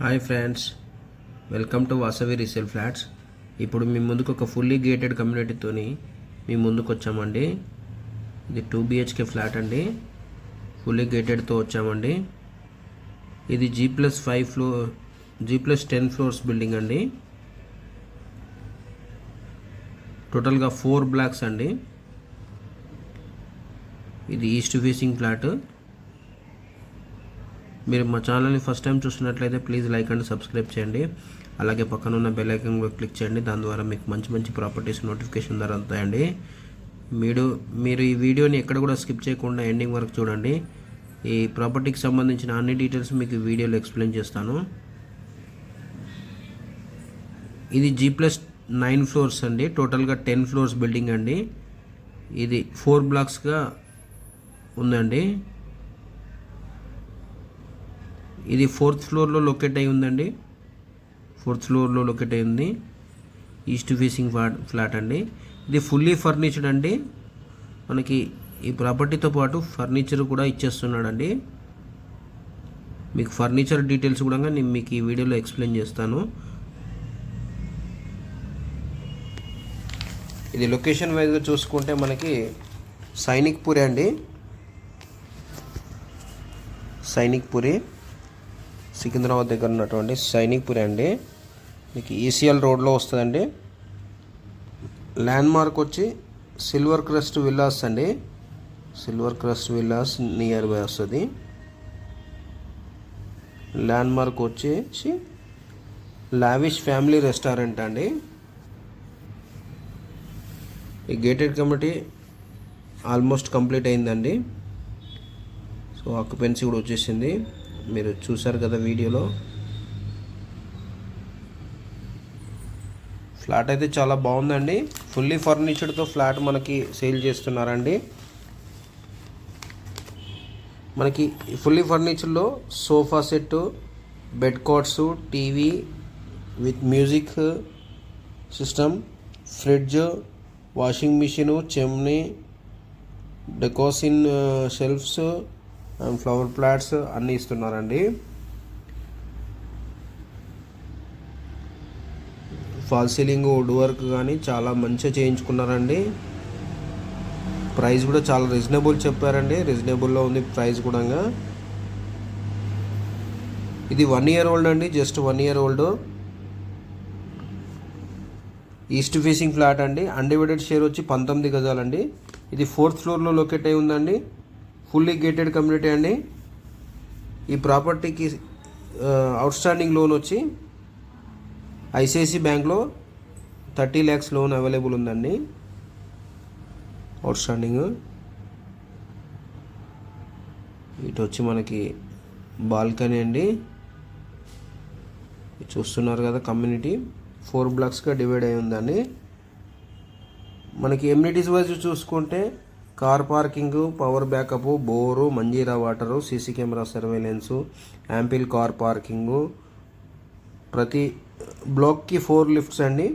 Hi friends, welcome to Vasavi resale flats. ఇప్పుడు మీ ముందుకు ఒక ఫుల్లీ గేటెడ్ కమ్యూనిటీతోని మీ ముందుకు వచ్చామండి. ఇది 2 BHK ఫ్లాట్ అండి. ఫుల్లీ గేటెడ్తో వచ్చామండి. ఇది G+10 ఫ్లోర్స్ బిల్డింగ్ అండి. టోటల్గా 4 బ్లాక్స్ అండి. ఇది ఈస్ట్ ఫేసింగ్ ఫ్లాట్. మీరు మా ఛానల్ని ఫస్ట్ టైం చూస్తున్నట్లయితే ప్లీజ్ లైక్ అండ్ సబ్స్క్రైబ్ చేయండి. అలాగే పక్కన ఉన్న బెల్ ఐకాన్ కూడా క్లిక్ చేయండి. దాని ద్వారా మీకు మంచి మంచి ప్రాపర్టీస్ నోటిఫికేషన్ ద్వారా అందుతాయండి. మీరు ఈ వీడియోని ఎక్కడ కూడా స్కిప్ చేయకుండా ఎండింగ్ వరకు చూడండి. ఈ ప్రాపర్టీకి సంబంధించిన అన్ని డీటెయిల్స్ మీకు ఈ వీడియోలో ఎక్స్ప్లెయిన్ చేస్తాను. ఇది G+9 ఫ్లోర్స్ అండి. టోటల్గా 10 ఫ్లోర్స్ బిల్డింగ్ అండి. ఇది 4 బ్లాక్స్గా ఉందండి. ఇది 4th ఫ్లోర్లో లొకేట్ అయి ఉందండి. 4th ఫ్లోర్లో లొకేట్ అయి ఉంది. ఈస్ట్ ఫేసింగ్ ఫ్లాట్ అండి. ఇది ఫుల్లీ ఫర్నిచర్డ్ అండి. మనకి ఈ ప్రాపర్టీతో పాటు ఫర్నిచర్ కూడా ఇచ్చేస్తున్నాడండి. మీకు ఫర్నిచర్ డీటెయిల్స్ కూడా నేను మీకు ఈ వీడియోలో ఎక్స్ప్లెయిన్ చేస్తాను. ఇది లొకేషన్ వైజ్గా చూసుకుంటే మనకి సైనిక్పురి అండి. సైనిక్పురి సికింద్రాబాద్ దగ్గర ఉన్నటువంటి సైనిక్పురి అండి. మీకు ఈసీఎల్ రోడ్లో వస్తుందండి. ల్యాండ్ మార్క్ వచ్చి సిల్వర్ క్రస్ట్ విల్లాస్ అండి. Silver crust villas near by వస్తుంది. ల్యాండ్ మార్క్ వచ్చేసి లావిష్ ఫ్యామిలీ రెస్టారెంట్ అండి. ఈ గేటెడ్ కమ్యూనిటీ ఆల్మోస్ట్ కంప్లీట్ అయిందండి. సో ఆక్యుపెన్సీ కూడా వచ్చేసింది. మీరు చూసారు కదా వీడియోలో. ఫ్లాట్ అయితే చాలా బాగుందండి. ఫుల్లీ ఫర్నిచర్డ్తో ఫ్లాట్ మనకి సేల్ చేస్తున్నారండి. మనకి ఫుల్లీ ఫర్నిచర్లో sofa set, bed cots, TV with music system, fridge, washing machine, chimney, డెకోసిన్ షెల్ఫ్స్ అండ్ ఫ్లవర్ ప్లాట్స్ అన్నీ ఇస్తున్నారండి. ఫాల్ సీలింగ్, వుడ్ వర్క్ కానీ చాలా మంచిగా చేయించుకున్నారండి. ప్రైస్ కూడా చాలా రీజనబుల్ చెప్పారండి. రీజనబుల్లో ఉంది ప్రైస్ కూడా. ఇది 1 year ఓల్డ్ అండి. Just 1 year old. East facing flat అండి. అన్డివైడెడ్ షేర్ వచ్చి 19 గజాలండి. ఇది 4th ఫ్లోర్లో లొకేట్ అయి ఉందండి. ఫుల్లీ గేటెడ్ కమ్యూనిటీ అండి. ఈ ప్రాపర్టీకి అవుట్స్టాండింగ్ లోన్ వచ్చి ఐసిఐసి బ్యాంక్లో 30 lakhs లోన్ అవైలబుల్ ఉందండి. అవుట్స్టాండింగ్. ఇటు వచ్చి మనకి బాల్కనీ అండి. చూస్తున్నారు కదా కమ్యూనిటీ 4 బ్లాక్స్గా డివైడ్ అయి ఉందండి. మనకి ఎమ్యూనిటీస్ వైజ్ చూసుకుంటే car parking, power backup, bore, Manjira water, CC camera surveillance, ample car parking, ప్రతి బ్లాక్కి 4 లిఫ్ట్స్ అండి.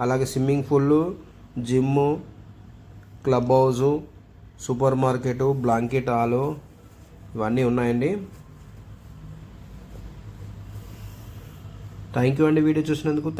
అలాగే swimming pool, gym, club house, super market, banquet hall ఇవన్నీ ఉన్నాయండి. థ్యాంక్ యూ అండి వీడియో చూసినందుకు.